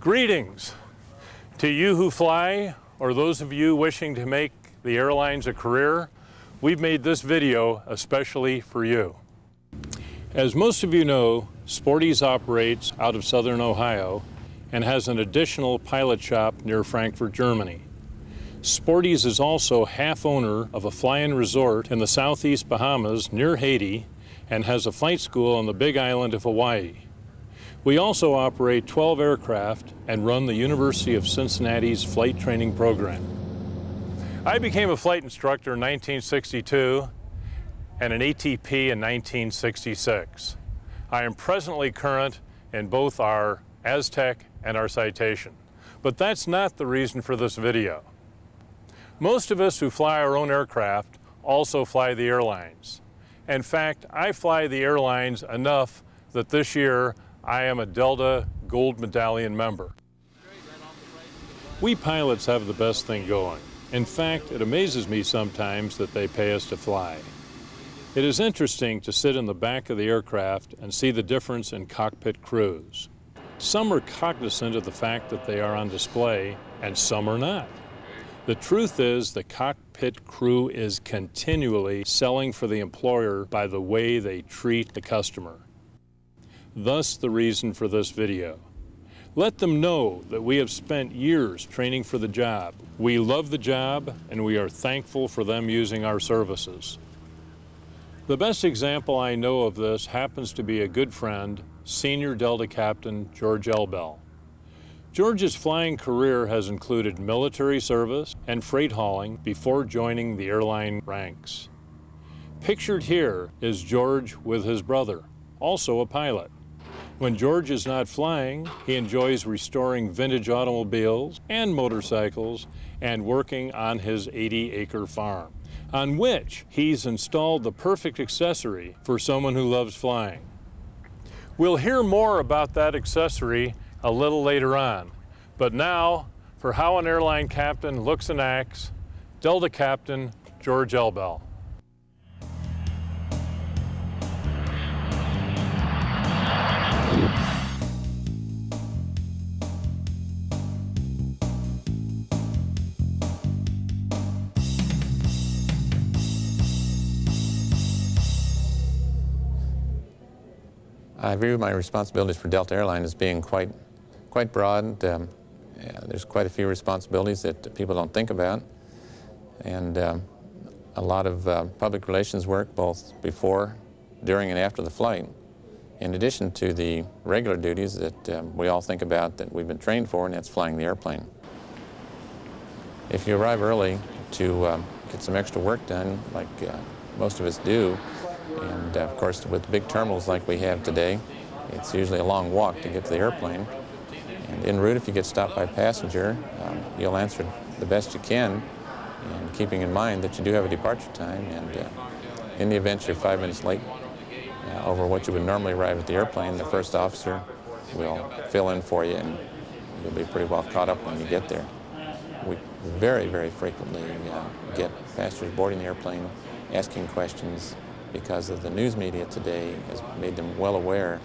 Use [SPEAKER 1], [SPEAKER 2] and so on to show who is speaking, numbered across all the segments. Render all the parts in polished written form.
[SPEAKER 1] Greetings to you who fly, or those of you wishing to make the airlines a career. We've made this video especially for you. As most of you know, Sporty's operates out of Southern Ohio and has an additional pilot shop near Frankfurt, Germany. Sporty's is also half owner of a fly-in resort in the southeast Bahamas near Haiti and has a flight school on the Big Island of Hawaii. We also operate 12 aircraft and run the University of Cincinnati's flight training program. I became a flight instructor in 1962 and an ATP in 1966. I am presently current in both our Aztec and our Citation. But that's not the reason for this video. Most of us who fly our own aircraft also fly the airlines. In fact, I fly the airlines enough that this year I am a Delta Gold Medallion member. We pilots have the best thing going. In fact, it amazes me sometimes that they pay us to fly. It is interesting to sit in the back of the aircraft and see the difference in cockpit crews. Some are cognizant of the fact that they are on display, and some are not. The truth is the cockpit crew is continually selling for the employer by the way they treat the customer. Thus the reason for this video. Let them know that we have spent years training for the job. We love the job and we are thankful for them using our services. The best example I know of this happens to be a good friend, Senior Delta Captain George Elbell. George's flying career has included military service and freight hauling before joining the airline ranks. Pictured here is George with his brother, also a pilot. When George is not flying, he enjoys restoring vintage automobiles and motorcycles and working on his 80-acre farm, on which he's installed the perfect accessory for someone who loves flying. We'll hear more about that accessory a little later on, but now for how an airline captain looks and acts, Delta Captain George Elbell.
[SPEAKER 2] I view my responsibilities for Delta Airline as being quite broad. There's quite a few responsibilities that people don't think about, and a lot of public relations work both before, during, and after the flight, in addition to the regular duties that we all think about that we've been trained for, and that's flying the airplane. If you arrive early to get some extra work done, like most of us do, and of course with big terminals like we have today, it's usually a long walk to get to the airplane. And en route, if you get stopped by a passenger, you'll answer the best you can, and keeping in mind that you do have a departure time, and in the event you're 5 minutes late over what you would normally arrive at the airplane, the first officer will fill in for you, and you'll be pretty well caught up when you get there. We very, very frequently get passengers boarding the airplane asking questions because of the news media today has made them well aware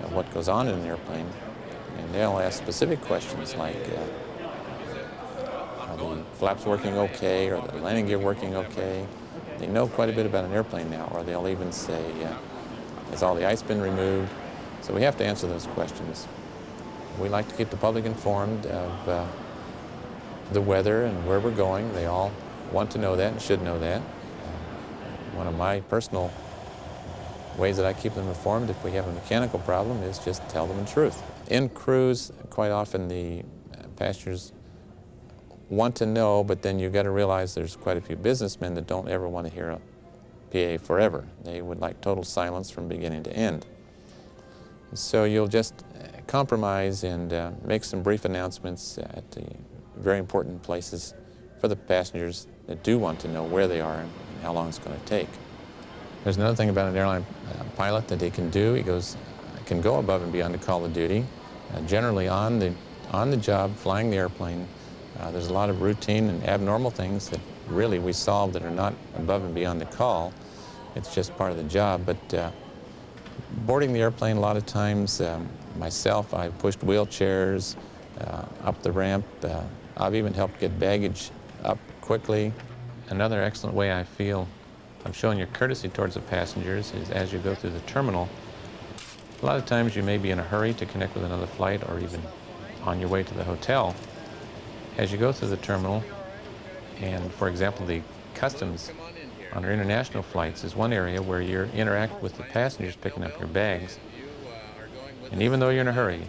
[SPEAKER 2] of what goes on in an airplane. And they'll ask specific questions like, are the flaps working okay? Are the landing gear working okay? They know quite a bit about an airplane now, or they'll even say, has all the ice been removed? So we have to answer those questions. We like to keep the public informed of the weather and where we're going. They all want to know that and should know that. One of my personal ways that I keep them informed if we have a mechanical problem is just tell them the truth. In cruise, quite often the passengers want to know, but then you've got to realize there's quite a few businessmen that don't ever want to hear a PA forever. They would like total silence from beginning to end. So you'll just compromise and make some brief announcements at the very important places for the passengers that do want to know where they are and how long it's going to take. There's another thing about an airline pilot that he can do. He can go above and beyond the call of duty. Generally on the job, flying the airplane, there's a lot of routine and abnormal things that really we solve that are not above and beyond the call. It's just part of the job. But boarding the airplane, a lot of times, myself, I've pushed wheelchairs, up the ramp. I've even helped get baggage up quickly. Another excellent way I feel of showing your courtesy towards the passengers is as you go through the terminal. A lot of times you may be in a hurry to connect with another flight or even on your way to the hotel. As you go through the terminal, and for example, the customs on our international flights is one area where you interact with the passengers picking up your bags. And even though you're in a hurry,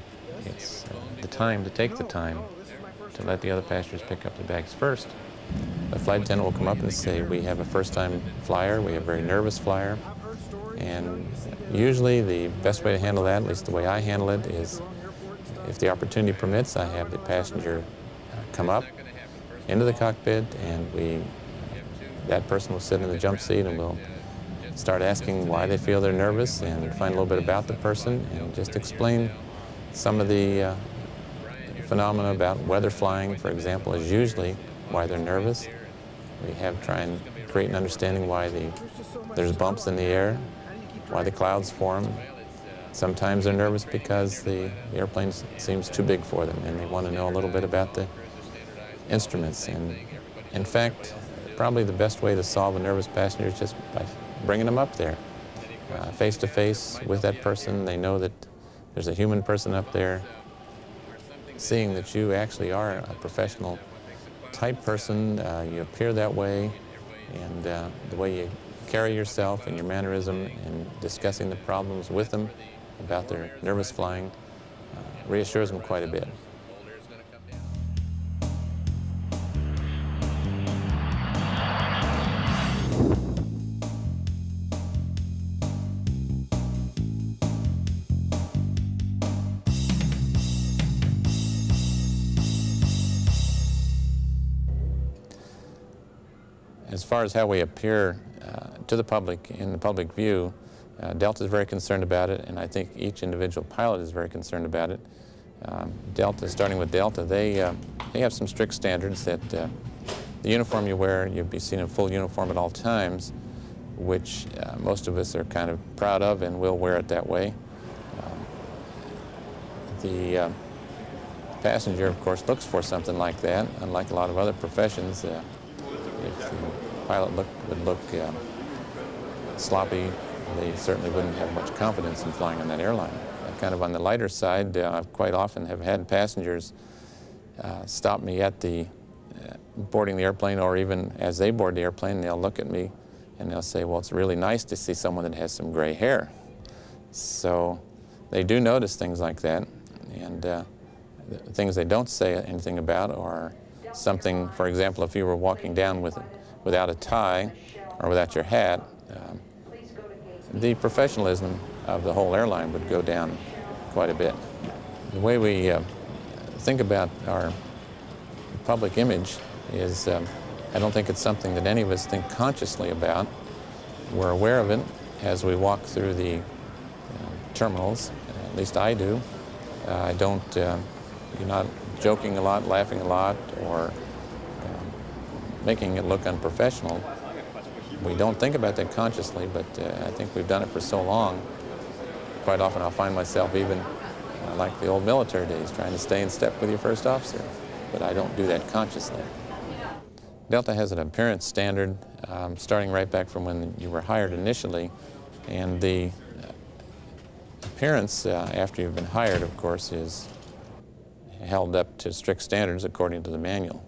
[SPEAKER 2] it's the time to take the time to let the other passengers pick up the bags first. The flight attendant will come up and say, we have a first-time flyer, we have a very nervous flyer, and usually the best way to handle that, at least the way I handle it, is if the opportunity permits, I have the passenger come up into the cockpit, and that person will sit in the jump seat, and we'll start asking why they feel they're nervous and find a little bit about the person and just explain some of the phenomena about weather flying, for example, is usually why they're nervous. We try and create an understanding why there's bumps in the air, why the clouds form. Sometimes they're nervous because the airplane seems too big for them and they want to know a little bit about the instruments. And in fact, probably the best way to solve a nervous passenger is just by bringing them up there, face to face with that person. They know that there's a human person up there, seeing that you actually are a professional type person, you appear that way, and the way you carry yourself and your mannerism and discussing the problems with them about their nervous flying reassures them quite a bit. As far as how we appear to the public, in the public view, Delta is very concerned about it, and I think each individual pilot is very concerned about it. Delta, starting with Delta, they have some strict standards that the uniform you wear, you'll be seen in full uniform at all times, which most of us are kind of proud of and will wear it that way. The passenger, of course, looks for something like that, unlike a lot of other professions. If the pilot would look sloppy, they certainly wouldn't have much confidence in flying on that airline. Kind of on the lighter side, I quite often have had passengers stop me at the boarding the airplane, or even as they board the airplane, they'll look at me and they'll say, well, it's really nice to see someone that has some gray hair. So they do notice things like that, and the things they don't say anything about are something, for example, if you were walking down without a tie or without your hat, the professionalism of the whole airline would go down quite a bit. The way we think about our public image is, I don't think it's something that any of us think consciously about. We're aware of it as we walk through the terminals, at least I do. You're not joking a lot, laughing a lot, or making it look unprofessional. We don't think about that consciously, but I think we've done it for so long. Quite often I'll find myself even like the old military days, trying to stay in step with your first officer, but I don't do that consciously. Delta has an appearance standard starting right back from when you were hired initially, and the appearance after you've been hired, of course, is held up to strict standards according to the manual.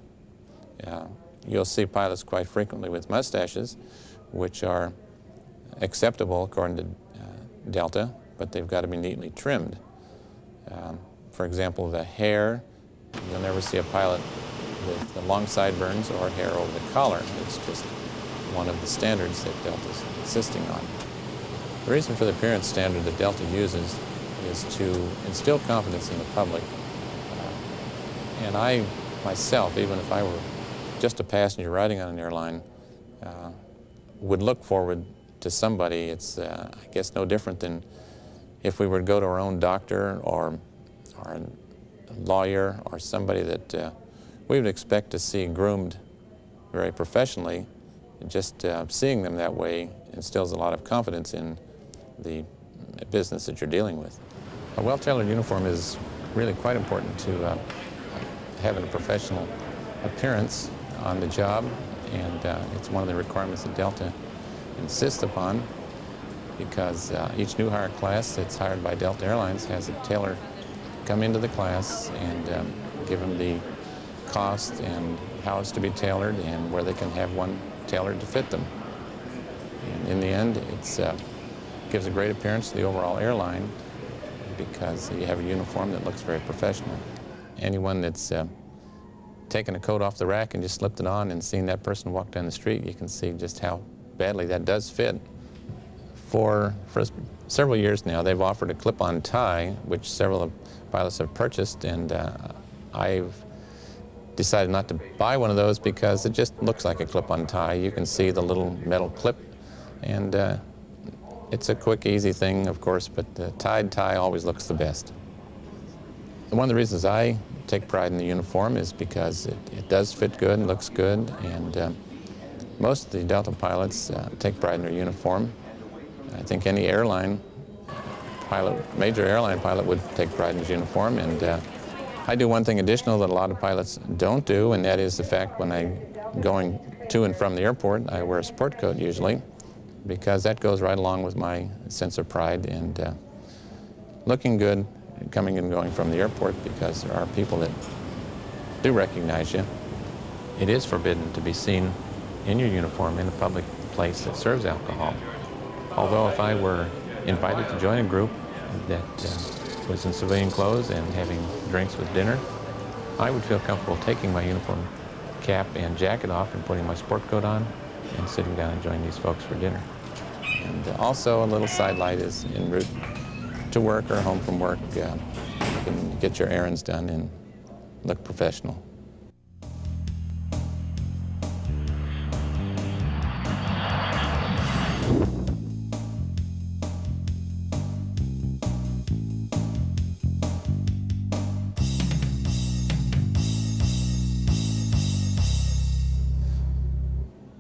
[SPEAKER 2] You'll see pilots quite frequently with mustaches, which are acceptable according to Delta, but they've got to be neatly trimmed. For example, the hair, you'll never see a pilot with the long sideburns or hair over the collar. It's just one of the standards that Delta's insisting on. The reason for the appearance standard that Delta uses is to instill confidence in the public. And I, myself, even if I were just a passenger riding on an airline, would look forward to somebody. It's, I guess, no different than if we were to go to our own doctor or a lawyer or somebody that we would expect to see groomed very professionally. Just seeing them that way instills a lot of confidence in the business that you're dealing with. A well-tailored uniform is really quite important to having a professional appearance on the job, and it's one of the requirements that Delta insists upon, because each new hire class that's hired by Delta Airlines has a tailor come into the class and give them the cost and how it's to be tailored and where they can have one tailored to fit them. And in the end, it gives a great appearance to the overall airline because you have a uniform that looks very professional. Anyone that's taken a coat off the rack and just slipped it on and seen that person walk down the street, you can see just how badly that does fit. For several years now, they've offered a clip-on tie, which several of pilots have purchased, and I've decided not to buy one of those because it just looks like a clip-on tie. You can see the little metal clip, and it's a quick, easy thing, of course, but the tied tie always looks the best. One of the reasons I take pride in the uniform is because it does fit good and looks good, and most of the Delta pilots take pride in their uniform. I think any airline pilot, major airline pilot, would take pride in his uniform, and I do one thing additional that a lot of pilots don't do, and that is the fact when I'm going to and from the airport, I wear a sport coat usually, because that goes right along with my sense of pride and looking good coming and going from the airport, because there are people that do recognize you. It is forbidden to be seen in your uniform in a public place that serves alcohol. Although if I were invited to join a group that was in civilian clothes and having drinks with dinner, I would feel comfortable taking my uniform cap and jacket off and putting my sport coat on and sitting down and joining these folks for dinner. And also a little sidelight is en route to work or home from work, you can get your errands done and look professional.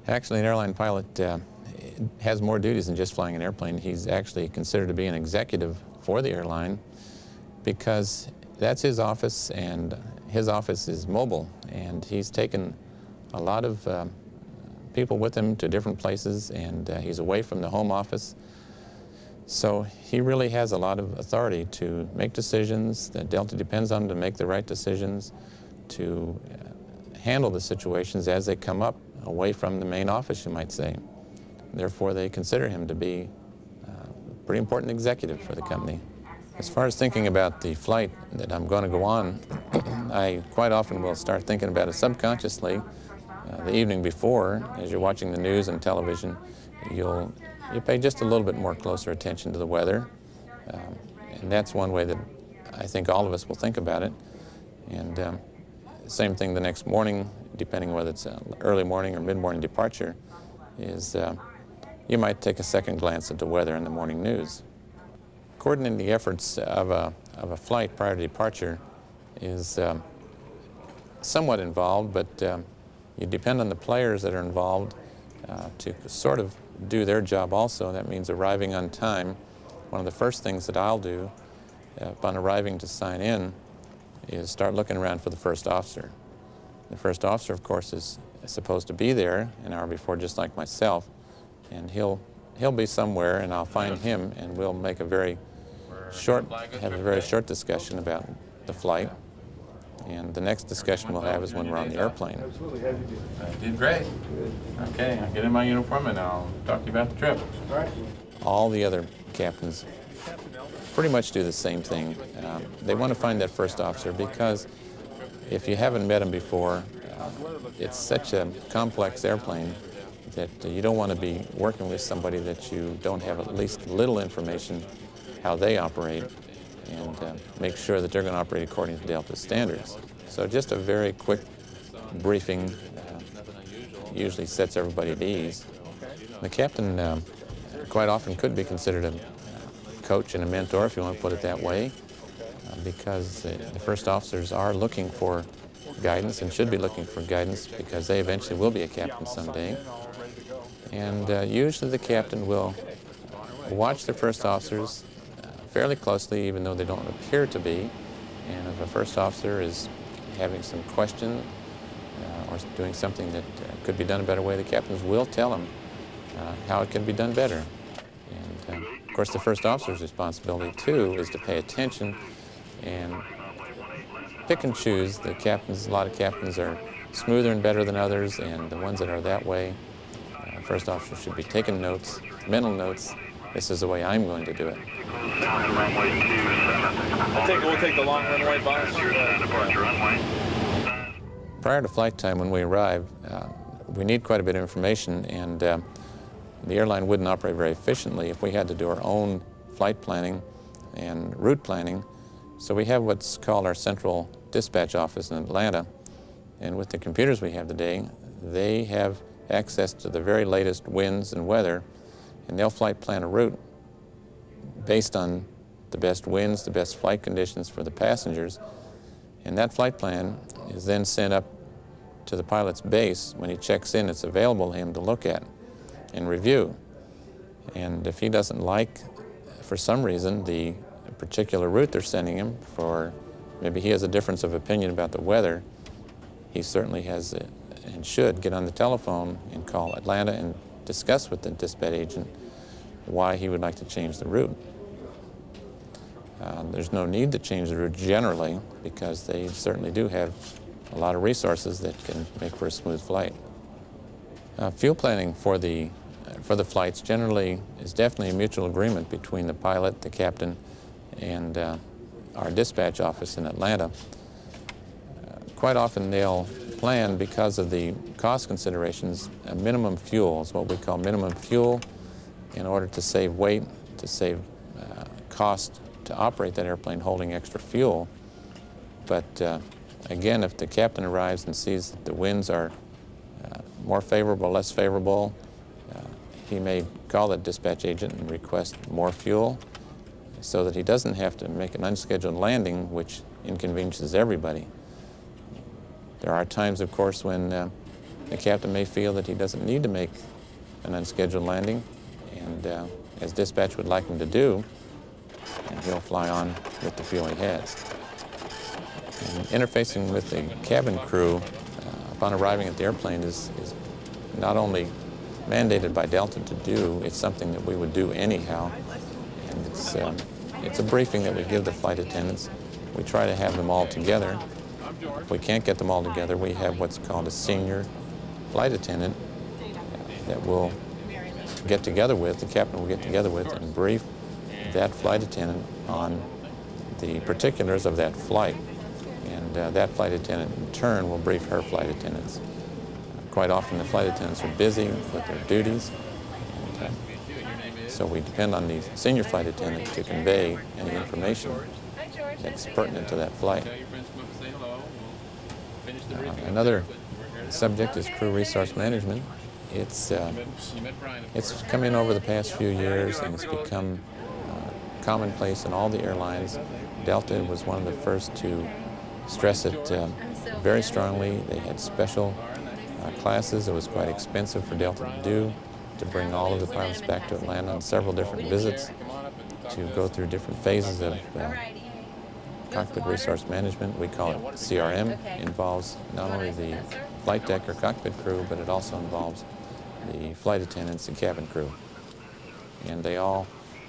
[SPEAKER 2] Actually, an airline pilot has more duties than just flying an airplane. He's actually considered to be an executive for the airline because that's his office, and his office is mobile, and he's taken a lot of people with him to different places, and he's away from the home office. So he really has a lot of authority to make decisions that Delta depends on to make the right decisions, to handle the situations as they come up away from the main office, you might say. Therefore, they consider him to be a pretty important executive for the company. As far as thinking about the flight that I'm going to go on, I quite often will start thinking about it subconsciously. The evening before, as you're watching the news and television, you pay just a little bit more closer attention to the weather. And that's one way that I think all of us will think about it. And same thing the next morning, depending whether it's an early morning or mid-morning departure, is you might take a second glance at the weather in the morning news. Coordinating the efforts of a flight prior to departure is somewhat involved, but you depend on the players that are involved to sort of do their job also. That means arriving on time. One of the first things that I'll do upon arriving to sign in is start looking around for the first officer. The first officer, of course, is supposed to be there an hour before, just like myself, and he'll be somewhere, and I'll find him, and we'll make have a very short discussion about the flight. And the next discussion we'll have is when we're on the airplane. Did great. Okay, I'll get in my uniform and I'll talk to you about the trip. All the other captains pretty much do the same thing. They want to find that first officer because if you haven't met him before, it's such a complex airplane that you don't want to be working with somebody that you don't have at least little information how they operate, and make sure that they're going to operate according to Delta standards. So just a very quick briefing usually sets everybody at ease. The captain quite often could be considered a coach and a mentor, if you want to put it that way, because the first officers are looking for guidance and should be looking for guidance because they eventually will be a captain someday. And usually the captain will watch the first officers fairly closely, even though they don't appear to be, And if a first officer is having some question or doing something that could be done a better way, the captains will tell him how it can be done better. And of course, the first officer's responsibility too is to pay attention and pick and choose. The captains, a lot of captains are smoother and better than others, and the ones that are that way, first officer should be taking notes, mental notes. This is the way I'm going to do it.
[SPEAKER 3] We'll take the long runway, boss.
[SPEAKER 2] Prior to flight time, when we arrive, we need quite a bit of information, and the airline wouldn't operate very efficiently if we had to do our own flight planning and route planning. So we have what's called our central dispatch office in Atlanta, and with the computers we have today, they have access to the very latest winds and weather, and they'll flight plan a route based on the best winds, the best flight conditions for the passengers, and that flight plan is then sent up to the pilot's base. When he checks in, it's available to him to look at and review. And if he doesn't like, for some reason, the particular route they're sending him for, maybe he has a difference of opinion about the weather, he certainly has and should get on the telephone and call Atlanta and discuss with the dispatch agent why he would like to change the route. There's no need to change the route generally, because they certainly do have a lot of resources that can make for a smooth flight. Fuel planning for the flights generally is definitely a mutual agreement between the pilot, the captain, and our dispatch office in Atlanta. Quite often they'll plan, because of the cost considerations, a minimum fuel is what we call minimum fuel, in order to save weight, to save cost to operate that airplane holding extra fuel. But again, if the captain arrives and sees that the winds are more favorable, less favorable, he may call that dispatch agent and request more fuel so that he doesn't have to make an unscheduled landing, which inconveniences everybody. There are times, of course, when the captain may feel that he doesn't need to make an unscheduled landing, and as dispatch would like him to do, and he'll fly on with the fuel he has. And interfacing with the cabin crew upon arriving at the airplane is not only mandated by Delta to do, it's something that we would do anyhow. And it's a briefing that we give the flight attendants. We try to have them all together. If we can't get them all together, we have what's called a senior flight attendant that we'll get together with, the captain will get together with, and brief that flight attendant on the particulars of that flight. And that flight attendant, in turn, will brief her flight attendants. Quite often, the flight attendants are busy with their duties, and so we depend on the senior flight attendant to convey any information that's pertinent to that flight. Another subject is crew resource management. It's come in over the past few years, and it's become commonplace in all the airlines. Delta was one of the first to stress it very strongly. They had special classes. It was quite expensive for Delta to do, to bring all of the pilots back to Atlanta on several different visits, to go through different phases of cockpit resource management. We call it CRM. It involves not only the flight deck or cockpit crew, but it also involves the flight attendants and cabin crew. And they all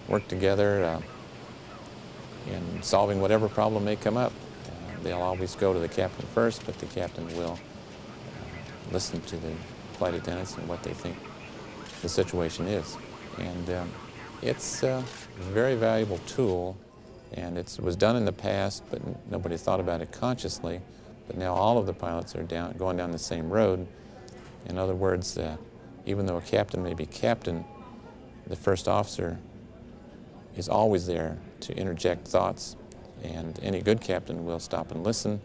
[SPEAKER 2] work together in solving whatever problem may come up. They'll always go to the captain first, but the captain will listen to the flight attendants and what they think the situation is. And it's a very valuable tool, and it was done in the past, but nobody thought about it consciously. But now all of the pilots are going down the same road. In other words, even though a captain may be captain, the first officer is always there to interject thoughts, and any good captain will stop and listen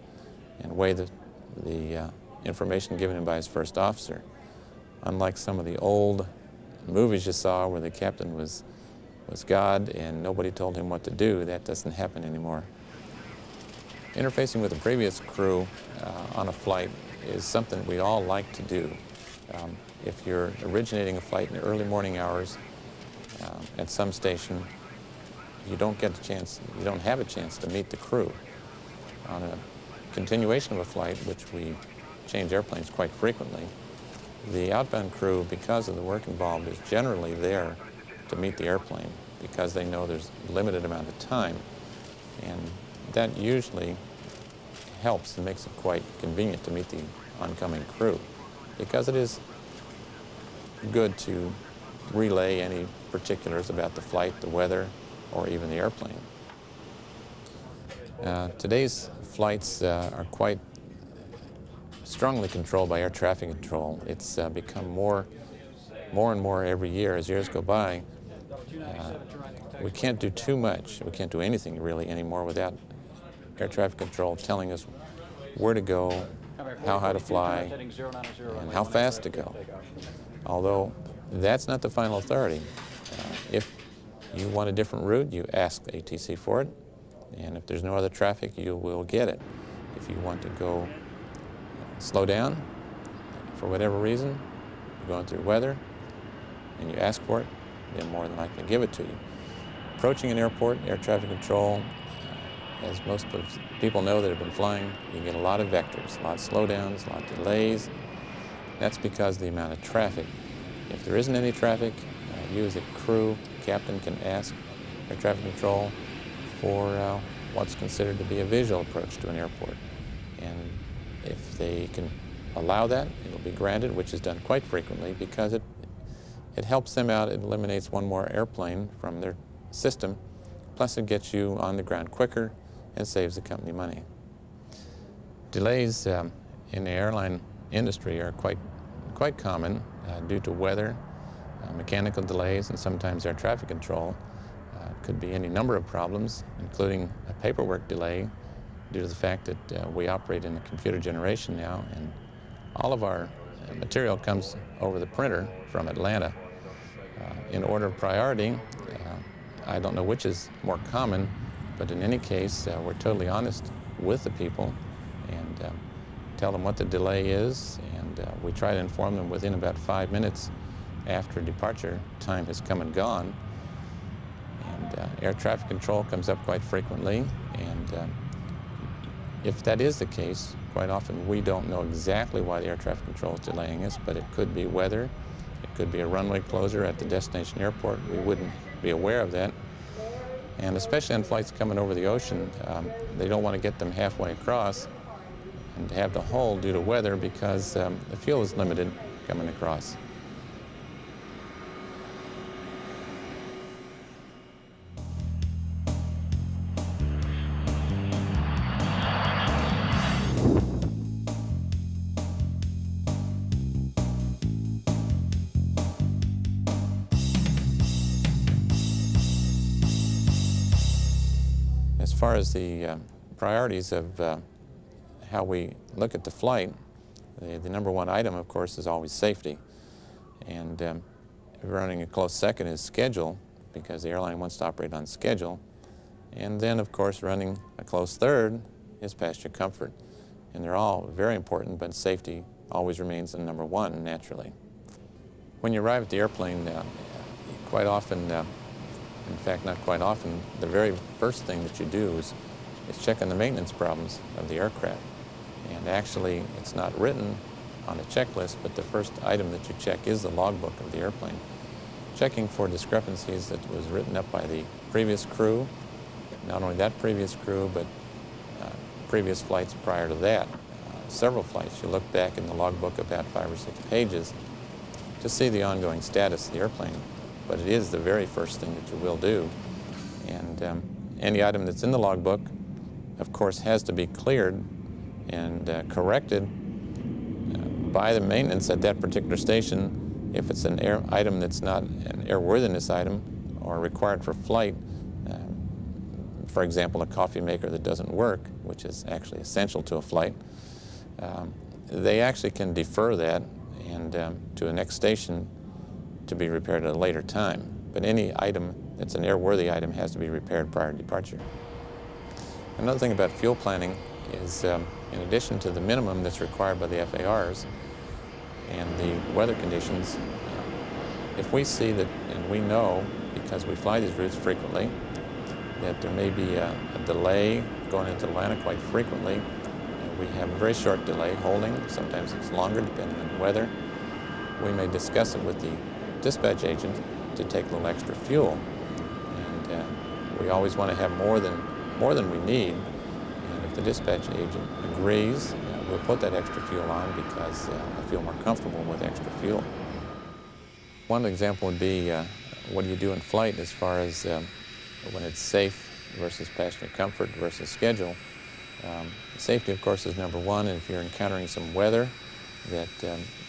[SPEAKER 2] and weigh the information given him by his first officer. Unlike some of the old movies you saw where the captain was God and nobody told him what to do, that doesn't happen anymore. Interfacing with the previous crew on a flight is something we all like to do. If you're originating a flight in the early morning hours at some station, you don't have a chance to meet the crew. on a continuation of a flight, which we change airplanes quite frequently, the outbound crew, because of the work involved, is generally there to meet the airplane because they know there's a limited amount of time. And that usually helps and makes it quite convenient to meet the oncoming crew, because it is good to relay any particulars about the flight, the weather, or even the airplane. Today's flights are quite strongly controlled by air traffic control. It's become more and more every year as years go by. We can't do too much. We can't do anything really anymore without air traffic control telling us where to go, how high to fly, and how fast to go. Although that's not the final authority. If you want a different route, you ask the ATC for it, and if there's no other traffic, you will get it. If you want to go slow down for whatever reason, you're going through weather, and you ask for it, they're more than likely to give it to you. Approaching an airport, air traffic control, as most people know that have been flying, you get a lot of vectors, a lot of slowdowns, a lot of delays. That's because of the amount of traffic. If there isn't any traffic, you as a crew, captain, can ask air traffic control for what's considered to be a visual approach to an airport. And if they can allow that, it'll be granted, which is done quite frequently because it helps them out. It eliminates one more airplane from their system, plus it gets you on the ground quicker and saves the company money. Delays in the airline industry are quite common due to weather, mechanical delays, and sometimes air traffic control. It could be any number of problems, including a paperwork delay due to the fact that we operate in a computer generation now, and all of our material comes over the printer from Atlanta. In order of priority, I don't know which is more common, but in any case, we're totally honest with the people and tell them what the delay is, and we try to inform them within about 5 minutes after departure time has come and gone. And air traffic control comes up quite frequently, and if that is the case, quite often we don't know exactly why the air traffic control is delaying us, but it could be weather, it could be a runway closure at the destination airport. We wouldn't be aware of that. And especially on flights coming over the ocean, they don't want to get them halfway across and have the hole due to weather because the fuel is limited coming across. As far as the priorities of how we look at the flight, the number one item, of course, is always safety. And running a close second is schedule, because the airline wants to operate on schedule. And then, of course, running a close third is passenger comfort. And they're all very important, but safety always remains the number one, naturally. When you arrive at the airplane, quite often, in fact, not quite often, the very first thing that you do is check on the maintenance problems of the aircraft. And actually, it's not written on a checklist, but the first item that you check is the logbook of the airplane. Checking for discrepancies that was written up by the previous crew, not only that previous crew, but previous flights prior to that. Several flights, you look back in the logbook about 5 or 6 pages to see the ongoing status of the airplane. But it is the very first thing that you will do. And any item that's in the logbook, of course, has to be cleared and corrected by the maintenance at that particular station. If it's an item that's not an airworthiness item or required for flight, for example, a coffee maker that doesn't work, which is actually essential to a flight, they actually can defer that and to a next station to be repaired at a later time. But any item that's an airworthy item has to be repaired prior to departure. Another thing about fuel planning is, in addition to the minimum that's required by the FARs and the weather conditions, if we see that, and we know, because we fly these routes frequently, that there may be a delay going into Atlanta quite frequently. And we have a very short delay holding. Sometimes it's longer depending on the weather. We may discuss it with the dispatch agent to take a little extra fuel. And we always want to have more than we need. And if the dispatch agent agrees, we'll put that extra fuel on because I feel more comfortable with extra fuel. One example would be what do you do in flight as far as when it's safe versus passenger comfort versus schedule. Safety, of course, is number one, and if you're encountering some weather that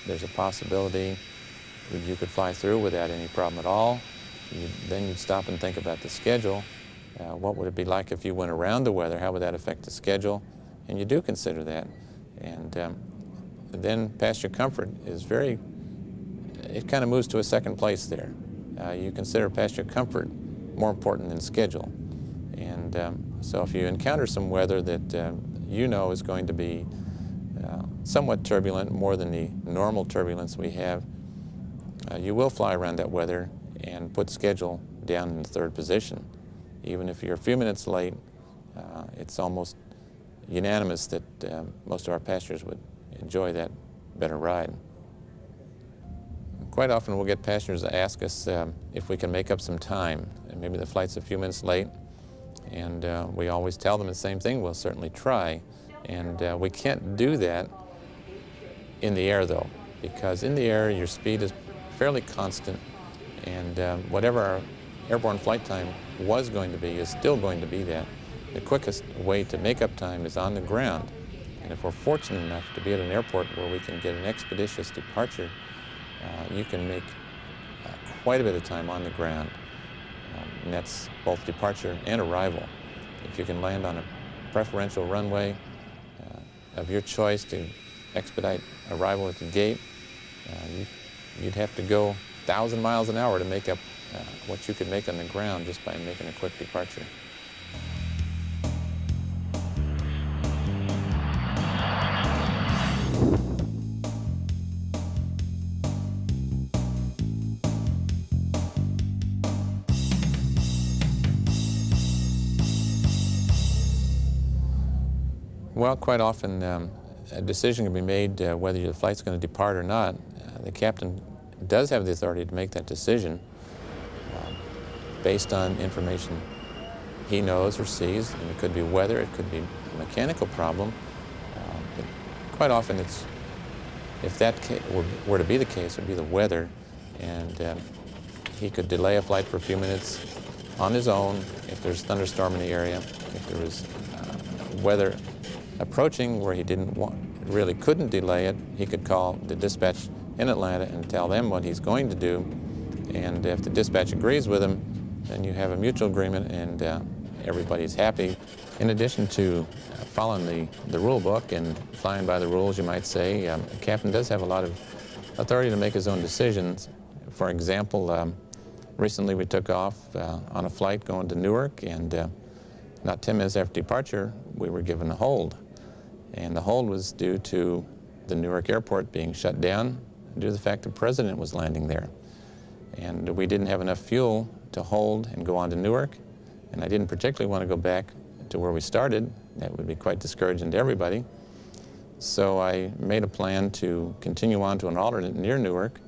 [SPEAKER 2] there's a possibility that you could fly through without any problem at all, then you'd stop and think about the schedule. What would it be like if you went around the weather? How would that affect the schedule? And you do consider that. And then passenger comfort is it kind of moves to a second place there. You consider passenger comfort more important than schedule. And so if you encounter some weather that you know is going to be somewhat turbulent, more than the normal turbulence we have, you will fly around that weather and put schedule down in the third position. Even if you're a few minutes late, it's almost unanimous that most of our passengers would enjoy that better ride. Quite often we'll get passengers to ask us if we can make up some time. And maybe the flight's a few minutes late, and we always tell them the same thing: we'll certainly try. And we can't do that in the air, though, because in the air your speed is fairly constant, and whatever our airborne flight time was going to be is still going to be that. The quickest way to make up time is on the ground. And if we're fortunate enough to be at an airport where we can get an expeditious departure, you can make quite a bit of time on the ground. And that's both departure and arrival. If you can land on a preferential runway of your choice to expedite arrival at the gate, you'd have to go 1,000 miles an hour to make up what you could make on the ground just by making a quick departure. Well, quite often a decision can be made whether your flight's going to depart or not. The captain does have the authority to make that decision based on information he knows or sees. And it could be weather, it could be a mechanical problem. But quite often if that were to be the case, it would be the weather, and he could delay a flight for a few minutes on his own if there's a thunderstorm in the area, if there was weather approaching where he really couldn't delay it. He could call the dispatch in Atlanta and tell them what he's going to do, and if the dispatch agrees with him, then you have a mutual agreement and everybody's happy. In addition to following the rule book and flying by the rules, you might say, the captain does have a lot of authority to make his own decisions. For example, recently we took off on a flight going to Newark, and not 10 minutes after departure, we were given a hold. And the hold was due to the Newark airport being shut down due to the fact the president was landing there. And we didn't have enough fuel to hold and go on to Newark, and I didn't particularly want to go back to where we started. That would be quite discouraging to everybody. So I made a plan to continue on to an alternate near Newark,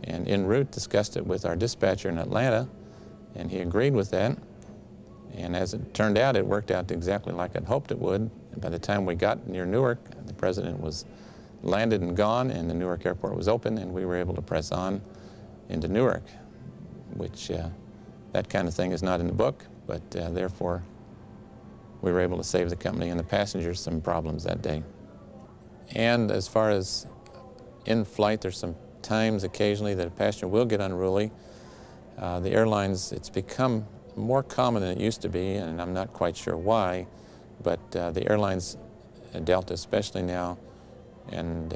[SPEAKER 2] and en route discussed it with our dispatcher in Atlanta, and he agreed with that. And as it turned out, it worked out exactly like I'd hoped it would. And by the time we got near Newark, the president was landed and gone, and the Newark airport was open, and we were able to press on into Newark, which that kind of thing is not in the book, but therefore we were able to save the company and the passengers some problems that day. And as far as in flight, there's some times occasionally that a passenger will get unruly. The airlines, it's become more common than it used to be, and I'm not quite sure why, but the airlines, Delta especially now, and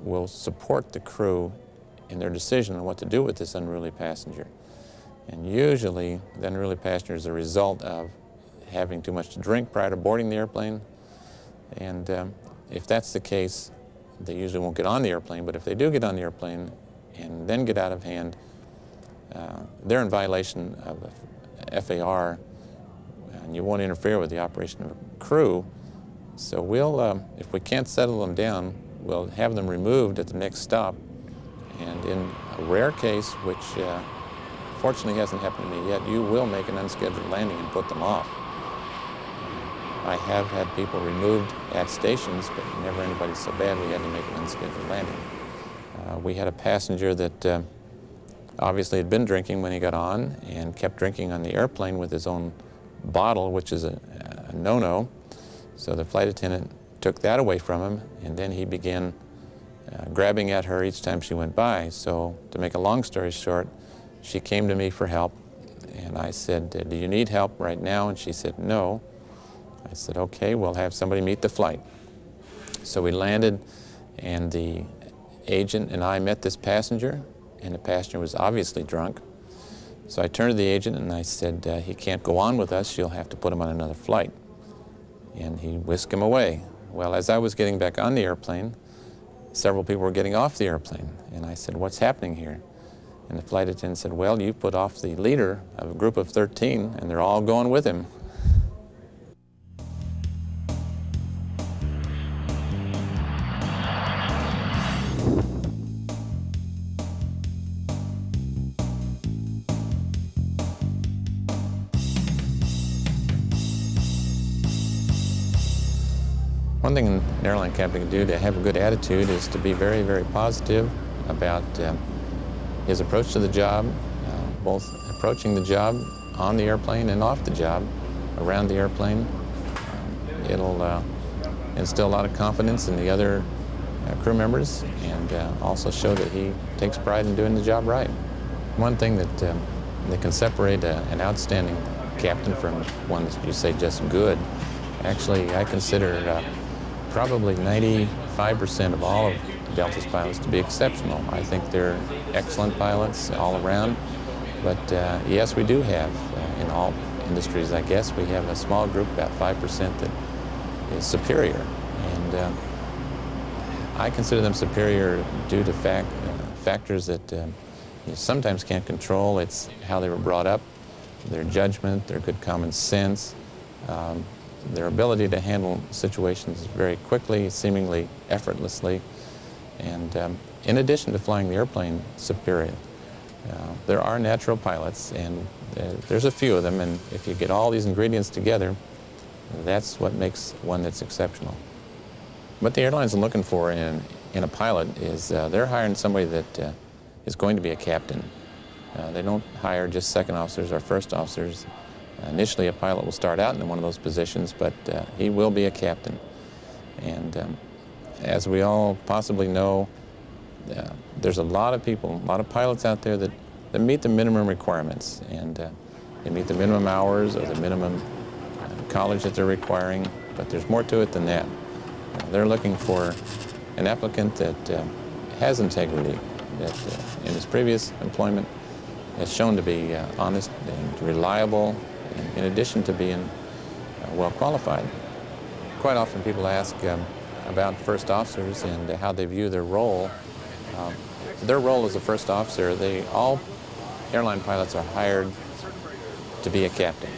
[SPEAKER 2] will support the crew in their decision on what to do with this unruly passenger. And usually the unruly passenger is a result of having too much to drink prior to boarding the airplane, and if that's the case, they usually won't get on the airplane. But if they do get on the airplane and then get out of hand, they're in violation of FAR, and you won't interfere with the operation of a crew. So we'll, if we can't settle them down, we'll have them removed at the next stop. And in a rare case, which fortunately hasn't happened to me yet, you will make an unscheduled landing and put them off. I have had people removed at stations, but never anybody so bad we had to make an unscheduled landing. We had a passenger that obviously had been drinking when he got on and kept drinking on the airplane with his own bottle, which is a no-no. So the flight attendant took that away from him, and then he began grabbing at her each time she went by. So to make a long story short, she came to me for help, and I said, do you need help right now? And she said, no. I said, okay, we'll have somebody meet the flight. So we landed, and the agent and I met this passenger, and the passenger was obviously drunk. So I turned to the agent and I said, he can't go on with us, you'll have to put him on another flight. And he whisked him away. Well, as I was getting back on the airplane, several people were getting off the airplane. And I said, what's happening here? And the flight attendant said, well, you put off the leader of a group of 13, and they're all going with him. One thing an airline captain can do to have a good attitude is to be very, very positive about his approach to the job, both approaching the job on the airplane and off the job, around the airplane. It'll instill a lot of confidence in the other crew members and also show that he takes pride in doing the job right. One thing that can separate an outstanding captain from one that you say just good, actually I consider probably 95% of all of Delta's pilots to be exceptional. I think they're excellent pilots all around, but yes, we do have, in all industries, I guess, we have a small group, about 5%, that is superior. And I consider them superior due to factors that you sometimes can't control. It's how they were brought up, their judgment, their good common sense, their ability to handle situations very quickly, seemingly effortlessly, and in addition to flying the airplane superior. There are natural pilots, and there's a few of them, and if you get all these ingredients together, that's what makes one that's exceptional. What the airlines are looking for in a pilot is they're hiring somebody that is going to be a captain. They don't hire just second officers or first officers. Initially, a pilot will start out in one of those positions, but he will be a captain. And as we all possibly know, there's a lot of people, a lot of pilots out there that meet the minimum requirements, and they meet the minimum hours or the minimum college that they're requiring, but there's more to it than that. They're looking for an applicant that has integrity, that in his previous employment has shown to be honest and reliable, in addition to being well qualified. Quite often people ask about first officers and how they view their role. Their role as a first officer, all airline pilots are hired to be a captain.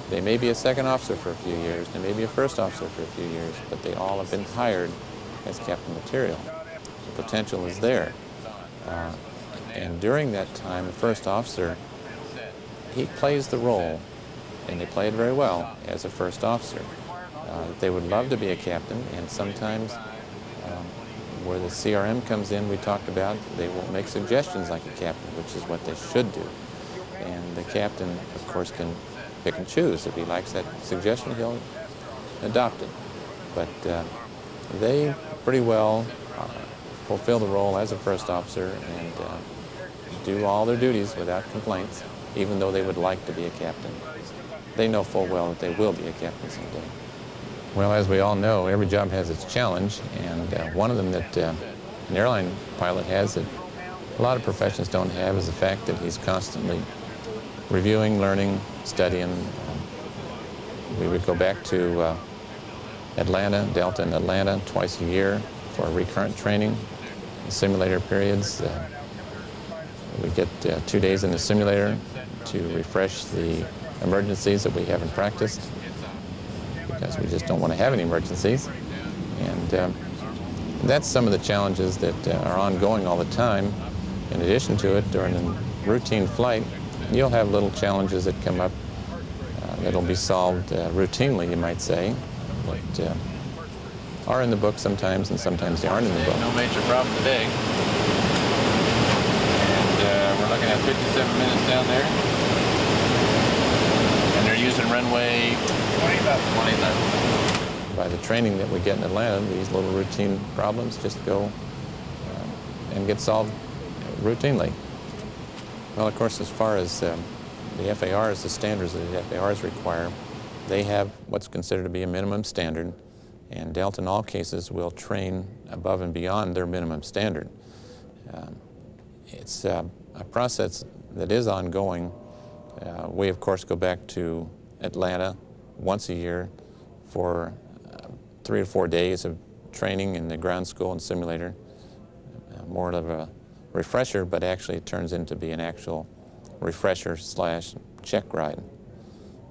[SPEAKER 2] They may be a second officer for a few years, they may be a first officer for a few years, but they all have been hired as captain material. The potential is there. And during that time, the first officer, he plays the role, and they play it very well as a first officer. They would love to be a captain, and sometimes where the CRM comes in, we talked about, they will make suggestions like a captain, which is what they should do. And the captain, of course, can pick and choose. If he likes that suggestion, he'll adopt it. But they pretty well fulfill the role as a first officer and do all their duties without complaints, even though they would like to be a captain. They know full well that they will be a captain someday. Well, as we all know, every job has its challenge, and one of them that an airline pilot has that a lot of professions don't have is the fact that he's constantly reviewing, learning, studying. We would go back to Atlanta, Delta and Atlanta, twice a year for recurrent training, simulator periods. We get 2 days in the simulator to refresh the emergencies that we haven't practiced, because we just don't want to have any emergencies. And that's some of the challenges that are ongoing all the time. In addition to it, during a routine flight, you'll have little challenges that come up that'll be solved routinely, you might say, that are in the book sometimes, and sometimes they aren't in the book.
[SPEAKER 4] No major problem today. And we're looking at 57 minutes down there. And they're using runway 20 left.
[SPEAKER 2] By the training that we get in Atlanta, these little routine problems just go and get solved routinely. Well, of course, as far as the FARs, the standards that the FARs require, they have what's considered to be a minimum standard, and Delta in all cases will train above and beyond their minimum standard. It's a process that is ongoing. We, of course, go back to Atlanta once a year for 3 or 4 days of training in the ground school and simulator. More of a refresher, but actually it turns into be an actual refresher / check ride.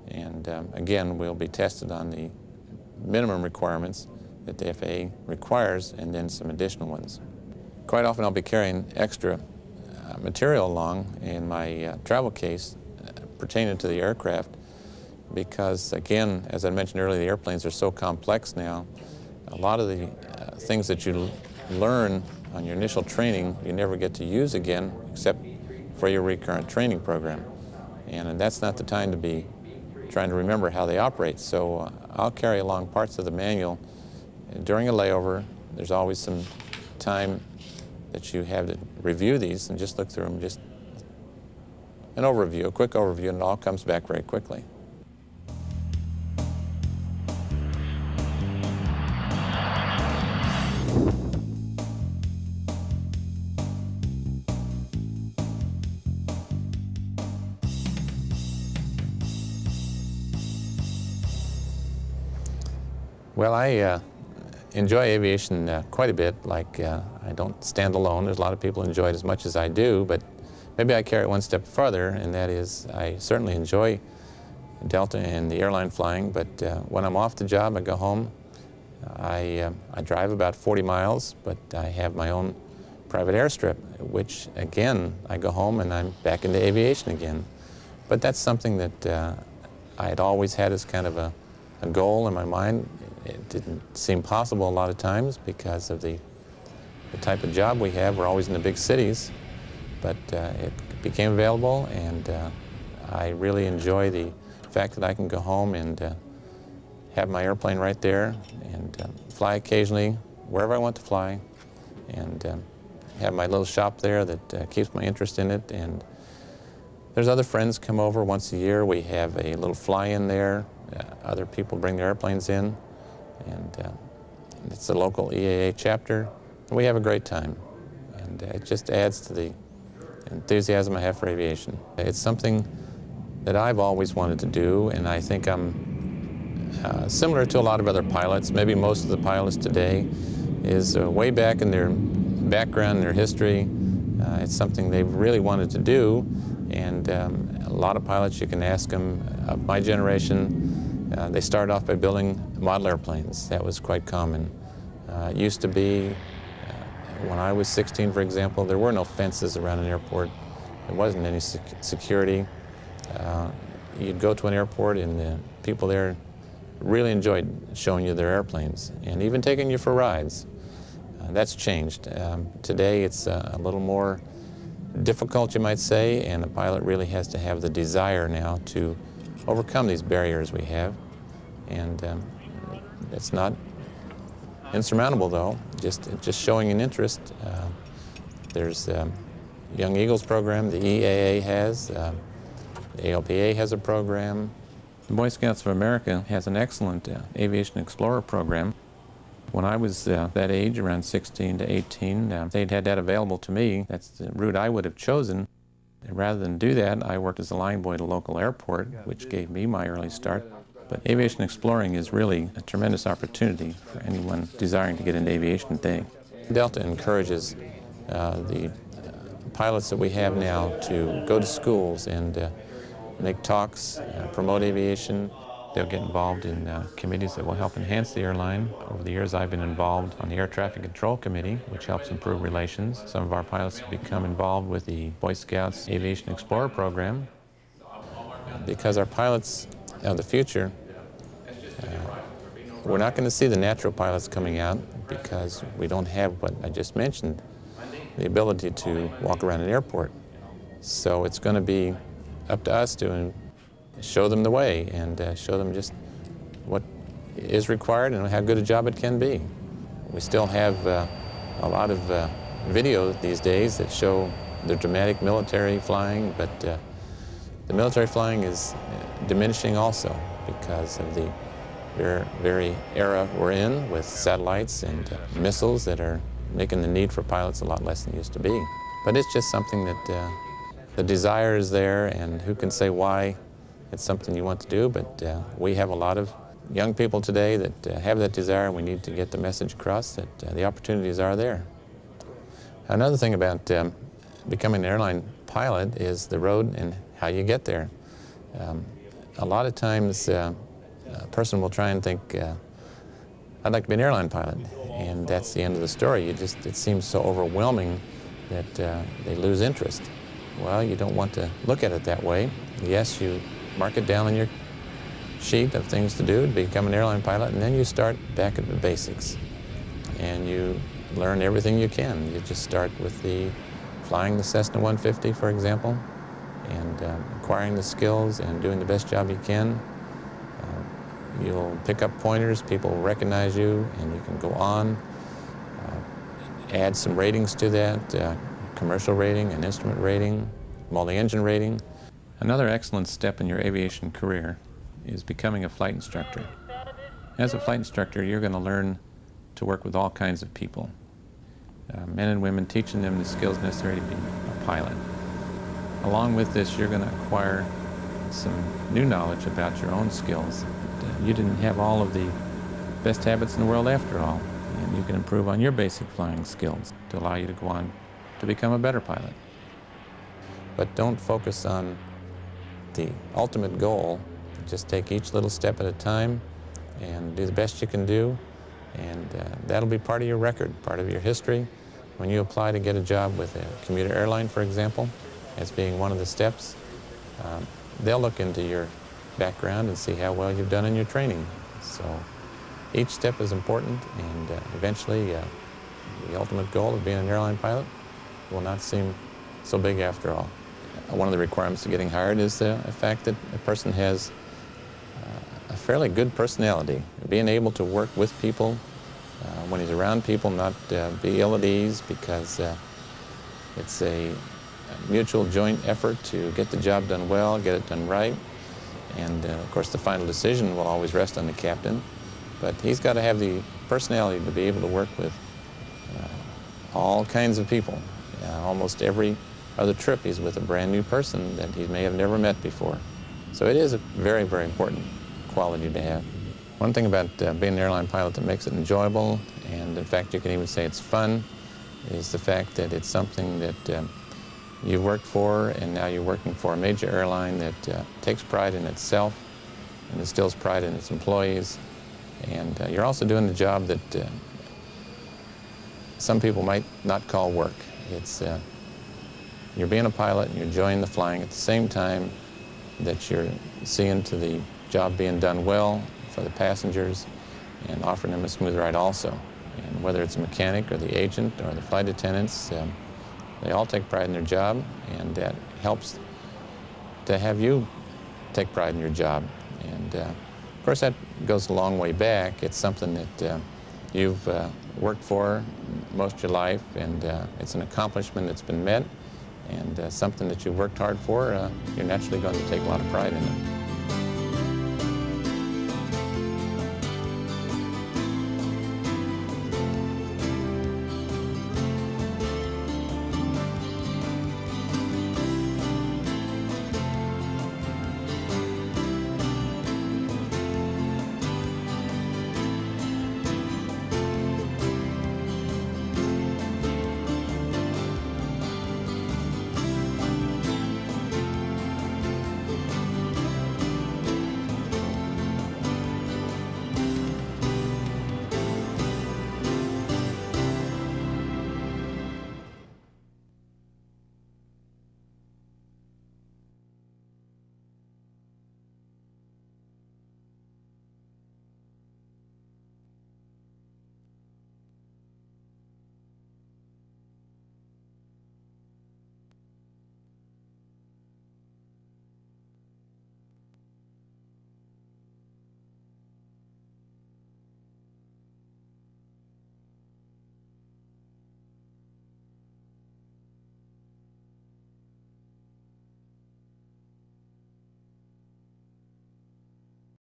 [SPEAKER 2] And again, we'll be tested on the minimum requirements that the FAA requires, and then some additional ones. Quite often I'll be carrying extra material along in my travel case pertaining to the aircraft, because again, as I mentioned earlier, the airplanes are so complex now. A lot of the things that you learn on your initial training you never get to use again except for your recurrent training program. And that's not the time to be trying to remember how they operate. So I'll carry along parts of the manual. During a layover, there's always some time that you have to review these and just look through them, just an overview, a quick overview, and it all comes back very quickly. Well, I enjoy aviation quite a bit. Like, I don't stand alone. There's a lot of people who enjoy it as much as I do, but maybe I carry it one step further, and that is I certainly enjoy Delta and the airline flying, but when I'm off the job, I go home. I drive about 40 miles, but I have my own private airstrip, which, again, I go home and I'm back into aviation again. But that's something that I had always had as kind of a goal in my mind. It didn't seem possible a lot of times because of the type of job we have. We're always in the big cities, but it became available, and I really enjoy the fact that I can go home and have my airplane right there and fly occasionally wherever I want to fly, and have my little shop there that keeps my interest in it. And there's other friends come over once a year. We have a little fly-in there. Other people bring their airplanes in, and it's a local EAA chapter. We have a great time, and it just adds to the enthusiasm I have for aviation. It's something that I've always wanted to do, and I think I'm similar to a lot of other pilots. Maybe most of the pilots today is way back in their background, their history. It's something they've really wanted to do, and a lot of pilots, you can ask them of my generation, they started off by building model airplanes. That was quite common. It used to be, when I was 16, for example, there were no fences around an airport. There wasn't any security. You'd go to an airport and the people there really enjoyed showing you their airplanes and even taking you for rides. That's changed. Today it's a little more difficult, you might say, and the pilot really has to have the desire now to overcome these barriers we have. And it's not insurmountable, though, just showing an interest. There's Young Eagles program, the EAA has, the ALPA has a program. The Boy Scouts of America has an excellent Aviation Explorer program. When I was that age, around 16 to 18, they'd had that available to me. That's the route I would have chosen. And rather than do that, I worked as a line boy at a local airport, which gave me my early start. But aviation exploring is really a tremendous opportunity for anyone desiring to get into aviation today. Delta encourages the pilots that we have now to go to schools and make talks, promote aviation. They'll get involved in committees that will help enhance the airline. Over the years, I've been involved on the Air Traffic Control Committee, which helps improve relations. Some of our pilots have become involved with the Boy Scouts Aviation Explorer program. Because our pilots of the future, we're not going to see the natural pilots coming out because we don't have what I just mentioned, the ability to walk around an airport. So it's going to be up to us to show them the way and show them just what is required and how good a job it can be. We still have a lot of video these days that show the dramatic military flying, but the military flying is diminishing also because of the very era we're in with satellites and missiles that are making the need for pilots a lot less than it used to be. But it's just something that the desire is there, and who can say why it's something you want to do, but we have a lot of young people today that have that desire, and we need to get the message across that the opportunities are there. Another thing about becoming an airline pilot is the road and how you get there. A lot of times a person will try and think, I'd like to be an airline pilot, and that's the end of the story. It seems so overwhelming that they lose interest. Well, you don't want to look at it that way. Yes, you mark it down on your sheet of things to do to become an airline pilot, and then you start back at the basics. And you learn everything you can. You just start with flying the Cessna 150, for example, and acquiring the skills and doing the best job you can. You'll pick up pointers, people will recognize you, and you can go on, add some ratings to that, commercial rating, an instrument rating, multi-engine rating. Another excellent step in your aviation career is becoming a flight instructor. As a flight instructor, you're going to learn to work with all kinds of people, men and women, teaching them the skills necessary to be a pilot. Along with this, you're going to acquire some new knowledge about your own skills. You didn't have all of the best habits in the world after all, and you can improve on your basic flying skills to allow you to go on to become a better pilot. But don't focus on the ultimate goal. Just take each little step at a time and do the best you can do, and that'll be part of your record, part of your history. When you apply to get a job with a commuter airline, for example, as being one of the steps, they'll look into your background and see how well you've done in your training. So each step is important, and eventually the ultimate goal of being an airline pilot will not seem so big after all. One of the requirements of getting hired is the fact that a person has a fairly good personality. Being able to work with people, when he's around people, not be ill at ease, because it's a mutual joint effort to get the job done well, get it done right. And of course the final decision will always rest on the captain, but he's got to have the personality to be able to work with all kinds of people. Almost every other trip he's with a brand new person that he may have never met before. So it is a very, very important quality to have. One thing about being an airline pilot that makes it enjoyable, and in fact you can even say it's fun, is the fact that it's something that you've worked for, and now you're working for a major airline that takes pride in itself and instills pride in its employees. And you're also doing the job that some people might not call work. It's you're being a pilot and you're enjoying the flying at the same time that you're seeing to the job being done well for the passengers and offering them a smooth ride also. And whether it's a mechanic or the agent or the flight attendants, they all take pride in their job, and that helps to have you take pride in your job. And of course that goes a long way back. It's something that you've worked for most of your life, and it's an accomplishment that's been met, and something that you've worked hard for. You're naturally going to take a lot of pride in it.